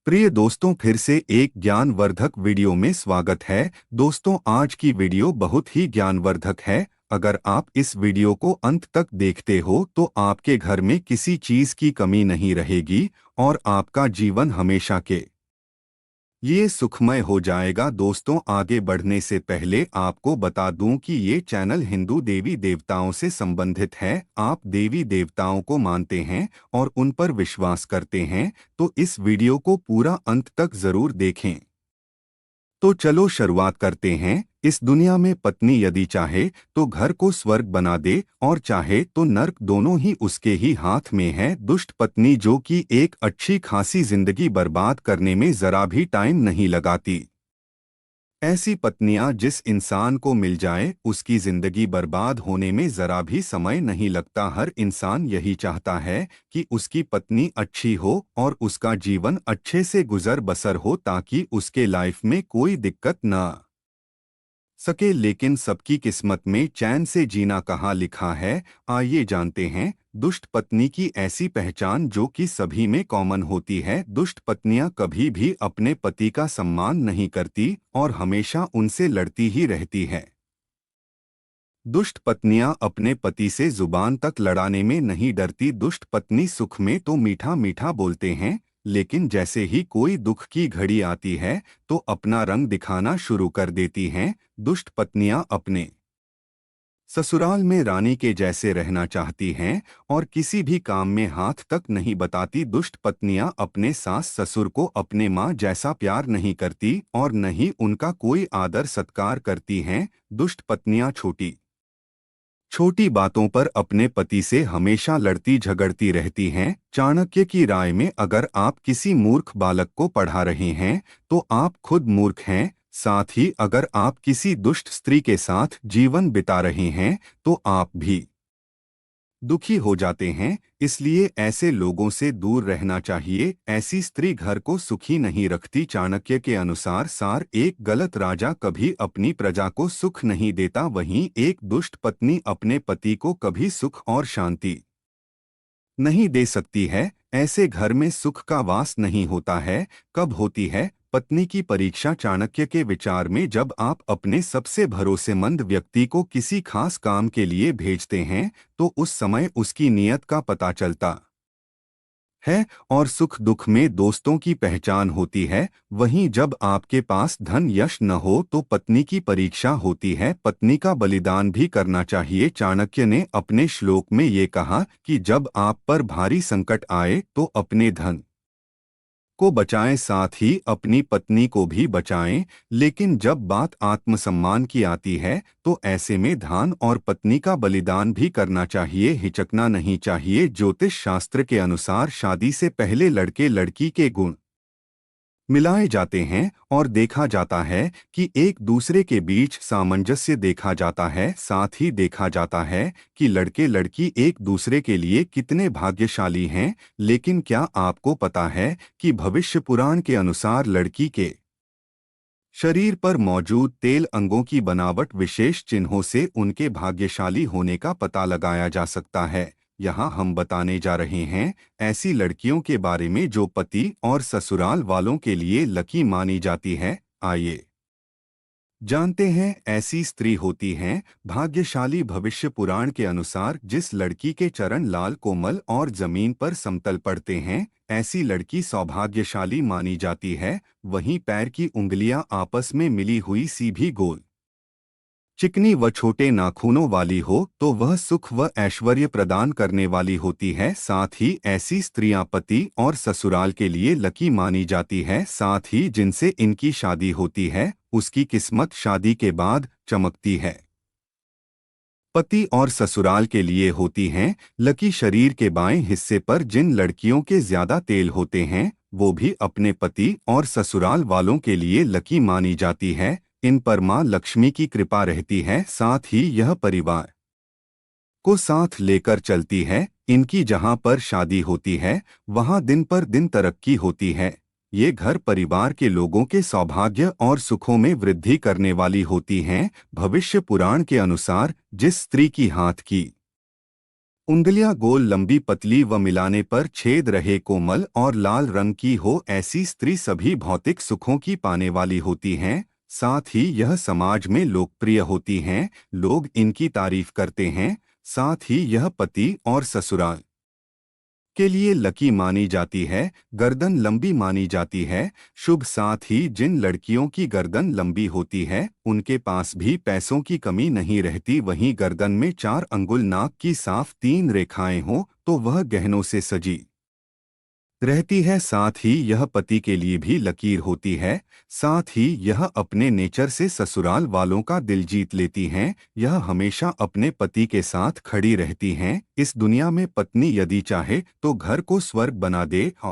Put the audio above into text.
प्रिय दोस्तों, फिर से एक ज्ञानवर्धक वीडियो में स्वागत है। दोस्तों, आज की वीडियो बहुत ही ज्ञानवर्धक है। अगर आप इस वीडियो को अंत तक देखते हो तो आपके घर में किसी चीज की कमी नहीं रहेगी और आपका जीवन हमेशा के ये सुखमय हो जाएगा। दोस्तों, आगे बढ़ने से पहले आपको बता दूं कि ये चैनल हिंदू देवी देवताओं से संबंधित है। आप देवी देवताओं को मानते हैं और उन पर विश्वास करते हैं तो इस वीडियो को पूरा अंत तक जरूर देखें। तो चलो शुरुआत करते हैं। इस दुनिया में पत्नी यदि चाहे तो घर को स्वर्ग बना दे और चाहे तो नर्क, दोनों ही उसके ही हाथ में है। दुष्ट पत्नी जो कि एक अच्छी खासी जिंदगी बर्बाद करने में जरा भी टाइम नहीं लगाती। ऐसी पत्नियां जिस इंसान को मिल जाए उसकी जिंदगी बर्बाद होने में जरा भी समय नहीं लगता। हर इंसान यही चाहता है कि उसकी पत्नी अच्छी हो और उसका जीवन अच्छे से गुजर बसर हो ताकि उसके लाइफ में कोई दिक्कत न आ सके। लेकिन सबकी किस्मत में चैन से जीना कहाँ लिखा है? आइए जानते हैं। दुष्ट पत्नी की ऐसी पहचान जो कि सभी में कॉमन होती है। दुष्ट पत्नियां कभी भी अपने पति का सम्मान नहीं करती और हमेशा उनसे लड़ती ही रहती है। दुष्ट पत्नियां अपने पति से जुबान तक लड़ाने में नहीं डरती। दुष्ट पत्नी सुख में तो मीठा मीठा बोलते हैं, लेकिन जैसे ही कोई दुख की घड़ी आती है तो अपना रंग दिखाना शुरू कर देती हैं। दुष्ट पत्नियां अपने ससुराल में रानी के जैसे रहना चाहती हैं और किसी भी काम में हाथ तक नहीं बताती। दुष्ट पत्नियां अपने सास ससुर को अपने माँ जैसा प्यार नहीं करती और न ही उनका कोई आदर सत्कार करती हैं। दुष्ट पत्नियां छोटी छोटी बातों पर अपने पति से हमेशा लड़ती झगड़ती रहती हैं। चाणक्य की राय में अगर आप किसी मूर्ख बालक को पढ़ा रहे हैं तो आप खुद मूर्ख हैं। साथ ही अगर आप किसी दुष्ट स्त्री के साथ जीवन बिता रहे हैं तो आप भी दुखी हो जाते हैं। इसलिए ऐसे लोगों से दूर रहना चाहिए। ऐसी स्त्री घर को सुखी नहीं रखती। चाणक्य के अनुसार सार, एक गलत राजा कभी अपनी प्रजा को सुख नहीं देता, वहीं एक दुष्ट पत्नी अपने पति को कभी सुख और शांति नहीं दे सकती है। ऐसे घर में सुख का वास नहीं होता है। कब होती है पत्नी की परीक्षा? चाणक्य के विचार में जब आप अपने सबसे भरोसेमंद व्यक्ति को किसी खास काम के लिए भेजते हैं तो उस समय उसकी नीयत का पता चलता है और सुख दुख में दोस्तों की पहचान होती है। वहीं जब आपके पास धन यश न हो तो पत्नी की परीक्षा होती है। पत्नी का बलिदान भी करना चाहिए। चाणक्य ने अपने श्लोक में ये कहा कि जब आप पर भारी संकट आए तो अपने धन को बचाएं, साथ ही अपनी पत्नी को भी बचाएं। लेकिन जब बात आत्मसम्मान की आती है तो ऐसे में धन और पत्नी का बलिदान भी करना चाहिए। हिचकना नहीं चाहिए। ज्योतिष शास्त्र के अनुसार शादी से पहले लड़के लड़की के गुण मिलाए जाते हैं और देखा जाता है कि एक दूसरे के बीच सामंजस्य देखा जाता है। साथ ही देखा जाता है कि लड़के लड़की एक दूसरे के लिए कितने भाग्यशाली हैं। लेकिन क्या आपको पता है कि भविष्य पुराण के अनुसार लड़की के शरीर पर मौजूद तेल अंगों की बनावट विशेष चिन्हों से उनके भाग्यशाली होने का पता लगाया जा सकता है? यहाँ हम बताने जा रहे हैं ऐसी लड़कियों के बारे में जो पति और ससुराल वालों के लिए लकी मानी जाती है। आइए जानते हैं। ऐसी स्त्री होती हैं भाग्यशाली। भविष्य पुराण के अनुसार जिस लड़की के चरण लाल कोमल और जमीन पर समतल पड़ते हैं ऐसी लड़की सौभाग्यशाली मानी जाती है। वहीं पैर की उंगलियां आपस में मिली हुई सीधी गोल चिकनी व छोटे नाखूनों वाली हो तो वह सुख व ऐश्वर्य प्रदान करने वाली होती है। साथ ही ऐसी स्त्रियां पति और ससुराल के लिए लकी मानी जाती है। साथ ही जिनसे इनकी शादी होती है उसकी किस्मत शादी के बाद चमकती है। पति और ससुराल के लिए होती हैं लकी। शरीर के बाएं हिस्से पर जिन लड़कियों के ज्यादा तेल होते हैं वो भी अपने पति और ससुराल वालों के लिए लकी मानी जाती है। इन पर मां लक्ष्मी की कृपा रहती है। साथ ही यह परिवार को साथ लेकर चलती है। इनकी जहां पर शादी होती है वहां दिन पर दिन तरक्की होती है। ये घर परिवार के लोगों के सौभाग्य और सुखों में वृद्धि करने वाली होती हैं। भविष्य पुराण के अनुसार जिस स्त्री की हाथ की उंगलियां गोल लंबी पतली व मिलाने पर छेद रहे कोमल और लाल रंग की हो, ऐसी स्त्री सभी भौतिक सुखों की पाने वाली होती हैं। साथ ही यह समाज में लोकप्रिय होती हैं, लोग इनकी तारीफ करते हैं। साथ ही यह पति और ससुराल के लिए लकी मानी जाती है। गर्दन लंबी मानी जाती है शुभ। साथ ही जिन लड़कियों की गर्दन लंबी होती है उनके पास भी पैसों की कमी नहीं रहती। वहीं गर्दन में 4 अंगुल नाक की साफ 3 रेखाएं हों तो वह गहनों से सजी रहती है। साथ ही यह पति के लिए भी लकीर होती है। साथ ही यह अपने नेचर से ससुराल वालों का दिल जीत लेती हैं। यह हमेशा अपने पति के साथ खड़ी रहती हैं। इस दुनिया में पत्नी यदि चाहे तो घर को स्वर्ग बना दे।